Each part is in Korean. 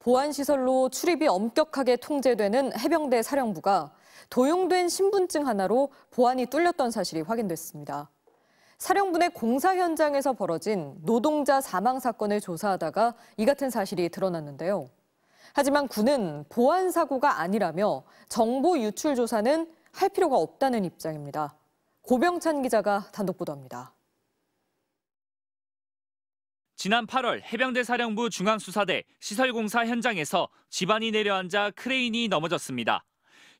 보안시설로 출입이 엄격하게 통제되는 해병대 사령부가 도용된 신분증 하나로 보안이 뚫렸던 사실이 확인됐습니다. 사령부 내 공사 현장에서 벌어진 노동자 사망 사건을 조사하다가 이 같은 사실이 드러났는데요. 하지만 군은 보안 사고가 아니라며 정보 유출 조사는 할 필요가 없다는 입장입니다. 고병찬 기자가 단독 보도합니다. 지난 8월 해병대 사령부 중앙수사대 시설공사 현장에서 지반이 내려앉아 크레인이 넘어졌습니다.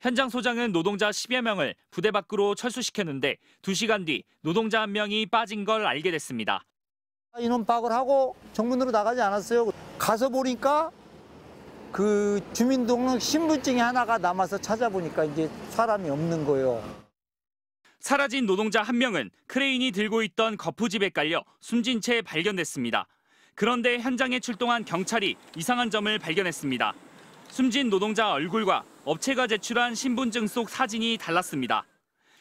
현장 소장은 노동자 10여 명을 부대 밖으로 철수시켰는데 2시간 뒤 노동자 1명이 빠진 걸 알게 됐습니다. 인원 파악을 하고 정문으로 나가지 않았어요. 가서 보니까 그 주민등록 신분증이 하나가 남아서 찾아보니까 이제 사람이 없는 거예요. 사라진 노동자 1명은 크레인이 들고 있던 거푸집에 깔려 숨진 채 발견됐습니다. 그런데 현장에 출동한 경찰이 이상한 점을 발견했습니다. 숨진 노동자 얼굴과 업체가 제출한 신분증 속 사진이 달랐습니다.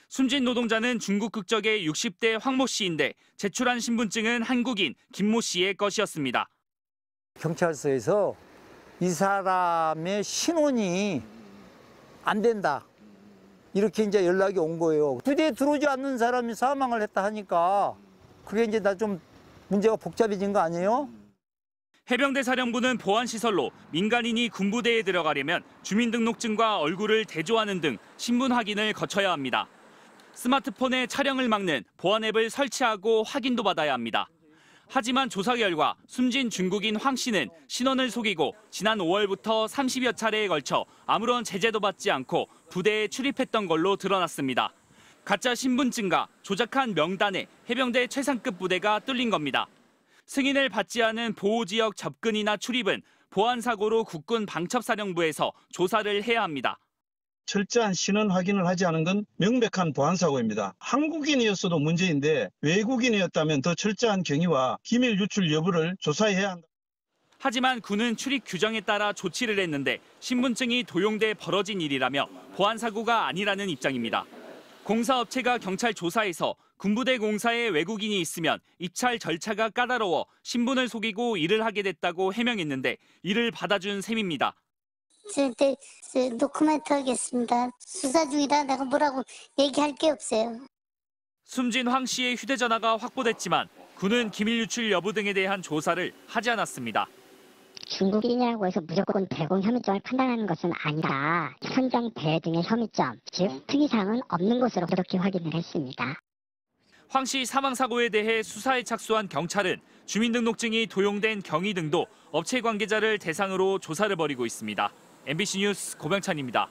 숨진 노동자는 중국 국적의 60대 황모 씨인데 제출한 신분증은 한국인 김모 씨의 것이었습니다. 경찰서에서 이 사람의 신원이 안 된다. 이렇게 이제 연락이 온 거예요. 부대에 들어오지 않는 사람이 사망을 했다 하니까 그게 이제 다 좀 문제가 복잡해진 거 아니에요? 해병대 사령부는 보안시설로 민간인이 군부대에 들어가려면 주민등록증과 얼굴을 대조하는 등 신분 확인을 거쳐야 합니다. 스마트폰에 촬영을 막는 보안 앱을 설치하고 확인도 받아야 합니다. 하지만 조사 결과 숨진 중국인 황 씨는 신원을 속이고 지난 5월부터 30여 차례에 걸쳐 아무런 제재도 받지 않고 부대에 출입했던 걸로 드러났습니다. 가짜 신분증과 조작한 명단에 해병대 최상급 부대가 뚫린 겁니다. 승인을 받지 않은 보호지역 접근이나 출입은 보안사고로 국군 방첩사령부에서 조사를 해야 합니다. 철저한 신원 확인을 하지 않은 건 명백한 보안사고입니다. 한국인이었어도 문제인데 외국인이었다면 더 철저한 경위와 기밀 유출 여부를 조사해야 한다. 하지만 군은 출입 규정에 따라 조치를 했는데 신분증이 도용돼 벌어진 일이라며 보안사고가 아니라는 입장입니다. 공사업체가 경찰 조사에서 군부대 공사에 외국인이 있으면 입찰 절차가 까다로워 신분을 속이고 일을 하게 됐다고 해명했는데 이를 받아준 셈입니다. 저한테 노코멘트 하겠습니다. 수사 중이라 내가 뭐라고 얘기할 게 없어요. 숨진 황 씨의 휴대전화가 확보됐지만 군은 기밀 유출 여부 등에 대한 조사를 하지 않았습니다. 중국인이라고 해서 무조건 대공 혐의점을 판단하는 것은 아니라 현장 배회 등의 혐의점, 즉 특이사항은 없는 것으로 그렇게 확인을 했습니다. 황 씨 사망 사고에 대해 수사에 착수한 경찰은 주민등록증이 도용된 경위 등도 업체 관계자를 대상으로 조사를 벌이고 있습니다. MBC 뉴스 고병찬입니다.